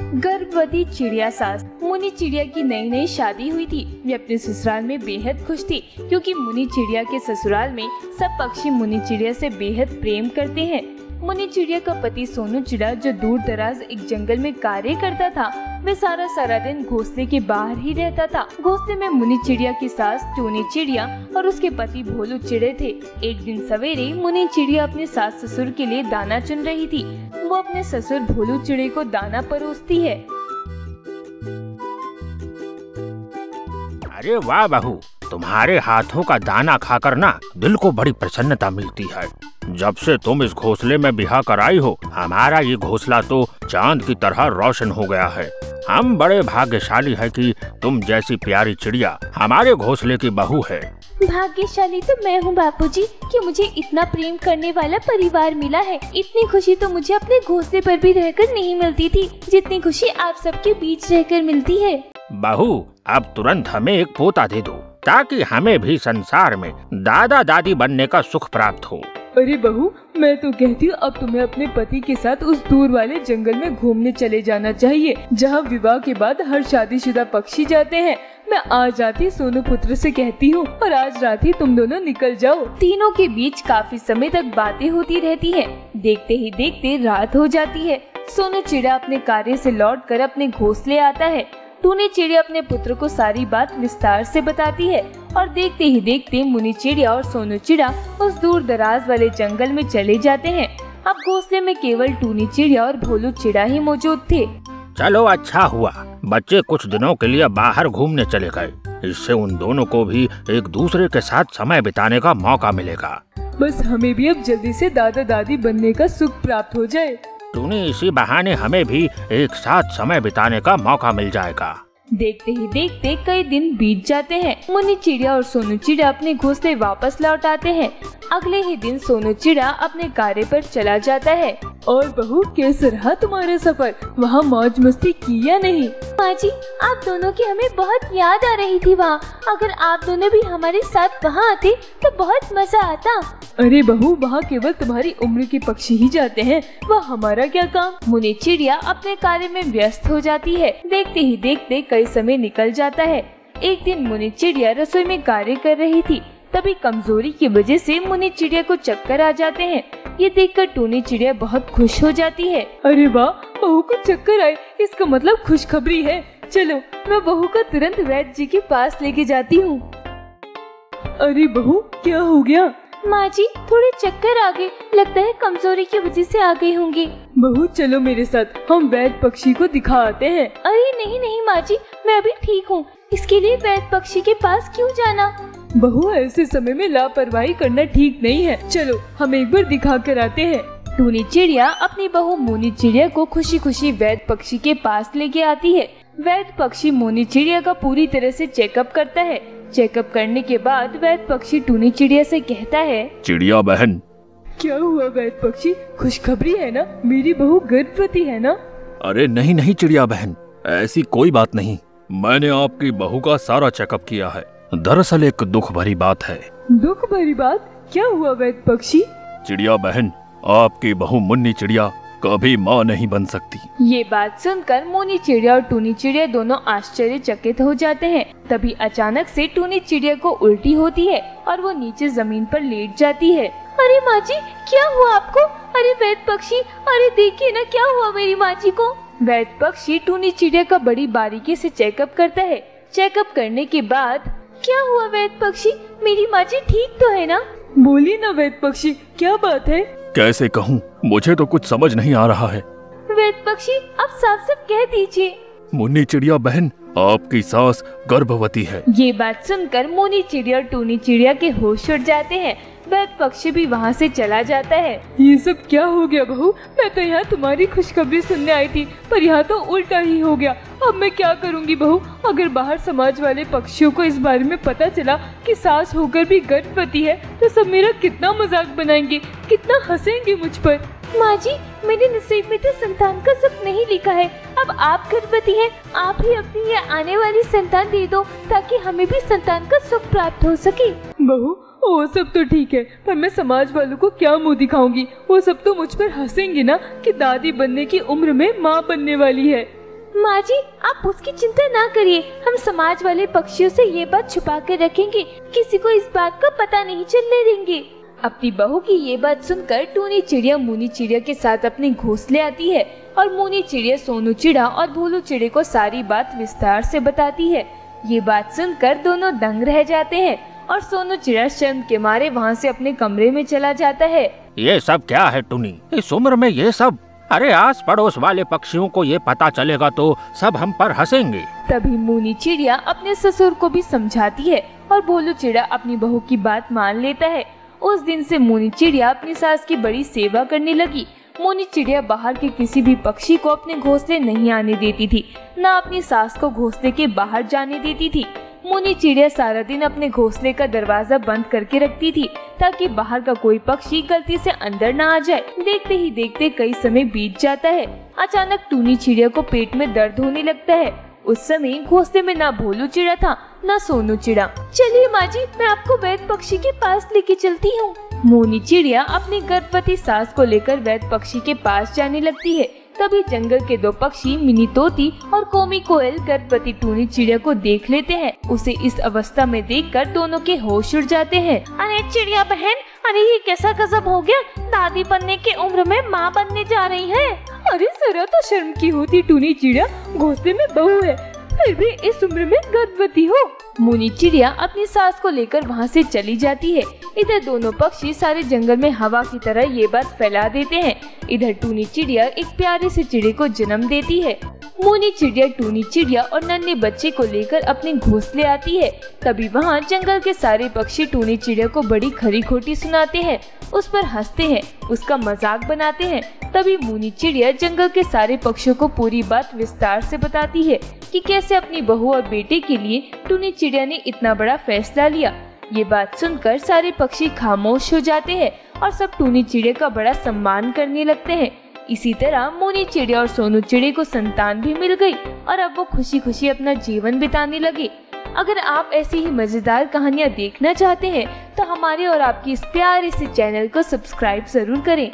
गर्भवती चिड़िया सास। मुनि चिड़िया की नई नई शादी हुई थी। वे अपने ससुराल में बेहद खुश थी, क्योंकि मुनि चिड़िया के ससुराल में सब पक्षी मुनि चिड़िया से बेहद प्रेम करते हैं। मुनि चिड़िया का पति सोनू चिड़ा, जो दूर दराज एक जंगल में कार्य करता था, वह सारा दिन घोंसले के बाहर ही रहता था। घोंसले में मुनि चिड़िया की सास टूनी चिड़िया और उसके पति भोलू चिड़े थे। एक दिन सवेरे मुनि चिड़िया अपने सास ससुर के लिए दाना चुन रही थी। वो अपने ससुर भोलू चिड़े को दाना परोसती है। अरे वाह बहू, तुम्हारे हाथों का दाना खाकर ना दिल को बड़ी प्रसन्नता मिलती है। जब से तुम इस घोंसले में बिहा कर आई हो, हमारा ये घोंसला तो चांद की तरह रोशन हो गया है। हम बड़े भाग्यशाली हैं कि तुम जैसी प्यारी चिड़िया हमारे घोंसले की बहू है। भाग्यशाली तो मैं हूँ बापूजी, कि मुझे इतना प्रेम करने वाला परिवार मिला है। इतनी खुशी तो मुझे अपने घोंसले पर भी रहकर नहीं मिलती थी, जितनी खुशी आप सबके बीच रहकर मिलती है। बहू, अब तुरंत हमें एक पोता दे दो, ताकि हमें भी संसार में दादा दादी बनने का सुख प्राप्त हो। अरे बहू, मैं तो कहती हूँ अब तुम्हें अपने पति के साथ उस दूर वाले जंगल में घूमने चले जाना चाहिए, जहाँ विवाह के बाद हर शादीशुदा पक्षी जाते हैं। मैं आज रात ही सोनू पुत्र से कहती हूँ और आज रात ही तुम दोनों निकल जाओ। तीनों के बीच काफी समय तक बातें होती रहती हैं। देखते ही देखते रात हो जाती है। सोनू चिड़ा अपने कार्य से लौटकर अपने घोंसले आता है। टूनी चिड़िया अपने पुत्र को सारी बात विस्तार से बताती है और देखते ही देखते मुनि चिड़िया और सोनू चिड़ा उस दूर दराज वाले जंगल में चले जाते हैं। अब घोंसले में केवल टूनी चिड़िया और भोलू चिड़ा ही मौजूद थे। चलो अच्छा हुआ, बच्चे कुछ दिनों के लिए बाहर घूमने चले गए। इससे उन दोनों को भी एक दूसरे के साथ समय बिताने का मौका मिलेगा। बस हमें भी अब जल्दी से दादा दादी बनने का सुख प्राप्त हो जाए। टूनी, इसी बहाने हमें भी एक साथ समय बिताने का मौका मिल जाएगा। देखते ही देखते कई दिन बीत जाते हैं। मुनि चिड़िया और सोनू चिड़ा अपने घोंसले वापस लौट आते हैं। अगले ही दिन सोनू चिड़ा अपने कार्य पर चला जाता है। और बहू, कैसा रहा तुम्हारा सफर? वहाँ मौज मस्ती की या नहीं? माँ जी, आप दोनों की हमें बहुत याद आ रही थी वहाँ। अगर आप दोनों भी हमारे साथ वहाँ आते तो बहुत मजा आता। अरे बहू, वहाँ केवल तुम्हारी उम्र के पक्षी ही जाते हैं, वह हमारा क्या काम? मुनि चिड़िया अपने कार्य में व्यस्त हो जाती है। देखते ही देखते कई समय निकल जाता है। एक दिन मुनि चिड़िया रसोई में कार्य कर रही थी। तभी कमजोरी की वजह से मुनि चिड़िया को चक्कर आ जाते हैं। ये देखकर टूनी चिड़िया बहुत खुश हो जाती है। अरे वाह, बहू को चक्कर आए, इसका मतलब खुशखबरी है। चलो, मैं बहू को तुरंत वैद्य जी के पास लेके जाती हूँ। अरे बहू, क्या हो गया? माँ जी, थोड़े चक्कर आ गए, लगता है कमजोरी की वजह से आ गई होंगी। बहू चलो मेरे साथ, हम वैद्य पक्षी को दिखा आते हैं। अरे नहीं नहीं माँ जी, मैं अभी ठीक हूँ। इसके लिए वैद्य पक्षी के पास क्यों जाना? बहू, ऐसे समय में लापरवाही करना ठीक नहीं है। चलो, हम एक बार दिखा कर आते हैं। टूनी चिड़िया अपनी बहू मुनि चिड़िया को खुशी खुशी वैद्य पक्षी के पास लेके आती है। वैद्य पक्षी मुनि चिड़िया का पूरी तरह से चेकअप करता है। चेकअप करने के बाद वैद्य पक्षी टूनी चिड़िया से कहता है, चिड़िया बहन, क्या हुआ वैद्य पक्षी? खुशखबरी है ना? मेरी बहू गर्भवती है ना? अरे नहीं नहीं चिड़िया बहन, ऐसी कोई बात नहीं। मैंने आपकी बहू का सारा चेकअप किया है। दरअसल एक दुख भरी बात है। दुख भरी बात? क्या हुआ वैद्य पक्षी? चिड़िया बहन, आपकी बहू मुन्नी चिड़िया कभी माँ नहीं बन सकती। ये बात सुनकर मुनि चिड़िया और टूनी चिड़िया दोनों आश्चर्यचकित हो जाते हैं। तभी अचानक से टूनी चिड़िया को उल्टी होती है और वो नीचे जमीन पर लेट जाती है। अरे माँ जी, क्या हुआ आपको? अरे वैद्य पक्षी, अरे देखिए ना क्या हुआ मेरी माँ जी को। वैद्य पक्षी टूनी चिड़िया का बड़ी बारीकी से चेकअप करता है। चेकअप करने के बाद, क्या हुआ वैद्य पक्षी? मेरी माँ जी ठीक तो है ना? बोलिए ना वैद्य पक्षी, क्या बात है? कैसे कहूँ, मुझे तो कुछ समझ नहीं आ रहा है। वैद्य पक्षी, आप साफ साफ कह दीजिए। मुन्नी चिड़िया बहन, आपकी सास गर्भवती है। ये बात सुनकर मुनि चिड़िया और टूनी चिड़िया के होश उड़ जाते हैं। वैद्य पक्षी भी वहाँ से चला जाता है। ये सब क्या हो गया बहू? मैं तो यहाँ तुम्हारी खुशखबरी सुनने आई थी, पर यहाँ तो उल्टा ही हो गया। अब मैं क्या करूँगी बहू? अगर बाहर समाज वाले पक्षियों को इस बारे में पता चला कि सास होकर भी गर्भवती है, तो सब मेरा कितना मजाक बनाएंगे, कितना हंसेंगे मुझ पर। माँ जी, मेरे नसीब में तो संतान का सुख नहीं लिखा है। अब आप गर्भवती हैं, आप ही अपनी ये आने वाली संतान दे दो, ताकि हमें भी संतान का सुख प्राप्त हो सके। बहू, वो सब तो ठीक है, पर मैं समाज वालों को क्या मुंह दिखाऊंगी? वो सब तो मुझ पर हंसेंगे ना कि दादी बनने की उम्र में माँ बनने वाली है। माँ जी, आप उसकी चिंता ना करिए, हम समाज वाले पक्षियों से ये बात छुपा कर रखेंगे, किसी को इस बात का पता नहीं चलने देंगे। अपनी बहू की ये बात सुनकर टूनी चिड़िया मुनी चिड़िया के साथ अपने घोंसले आती है और मुनी चिड़िया सोनू चिड़ा और भोलू चिड़े को सारी बात विस्तार से बताती है। ये बात सुनकर दोनों दंग रह जाते हैं और सोनू चिड़ा शर्म के मारे वहाँ से अपने कमरे में चला जाता है। ये सब क्या है टुनी, इस उम्र में ये सब? अरे आस पड़ोस वाले पक्षियों को ये पता चलेगा तो सब हम पर हंसेंगे। तभी मुनी चिड़िया अपने ससुर को भी समझाती है और भोलू चिड़ा अपनी बहू की बात मान लेता है। उस दिन से मुनी चिड़िया अपनी सास की बड़ी सेवा करने लगी। मुनी चिड़िया बाहर के किसी भी पक्षी को अपने घोंसले नहीं आने देती थी, न अपनी सास को घोंसले के बाहर जाने देती थी। मुनी चिड़िया सारा दिन अपने घोंसले का दरवाजा बंद करके रखती थी ताकि बाहर का कोई पक्षी गलती से अंदर न आ जाए। देखते ही देखते कई समय बीत जाता है। अचानक टूनी चिड़िया को पेट में दर्द होने लगता है। उस समय घोंसले में ना भोलू चिड़ा था न सोनू चिड़ा। चलिए माँ जी, मैं आपको वैद पक्षी के पास लेके चलती हूँ। मुनी चिड़िया अपनी गर्भवती सास को लेकर वैद पक्षी के पास जाने लगती है। तभी जंगल के दो पक्षी मिनी तोती और कोमी कोयल गर्भवती टूनी चिड़िया को देख लेते हैं। उसे इस अवस्था में देखकर दोनों के होश उड़ जाते हैं। अरे चिड़िया बहन, अरे ये कैसा गजब हो गया, दादी बनने की उम्र में माँ बनने जा रही है। अरे जरा तो शर्म की होती टूनी चिड़िया, घोंसले में बहू है, फिर भी इस उम्र में गर्भवती हो। मुनी चिड़िया अपनी सास को लेकर वहाँ से चली जाती है। इधर दोनों पक्षी सारे जंगल में हवा की तरह ये बात फैला देते हैं। इधर टूनी चिड़िया एक प्यारे से चिड़े को जन्म देती है। मुनी चिड़िया टूनी चिड़िया और नन्हे बच्चे को लेकर अपने घोंसले आती है। तभी वहाँ जंगल के सारे पक्षी टूनी चिड़िया को बड़ी खरी खोटी सुनाते हैं, उस पर हंसते हैं, उसका मजाक बनाते हैं। तभी मुनी चिड़िया जंगल के सारे पक्षियों को पूरी बात विस्तार से बताती है कि कैसे अपनी बहू और बेटे के लिए टूनी चिड़िया ने इतना बड़ा फैसला लिया। ये बात सुनकर सारे पक्षी खामोश हो जाते हैं और सब टूनी चिड़िया का बड़ा सम्मान करने लगते हैं। इसी तरह मुनी चिड़िया और सोनू चिड़े को संतान भी मिल गई और अब वो खुशी खुशी अपना जीवन बिताने लगे। अगर आप ऐसी ही मजेदार कहानियाँ देखना चाहते हैं तो हमारे और आपकी इस प्यारे से चैनल को सब्सक्राइब जरूर करें।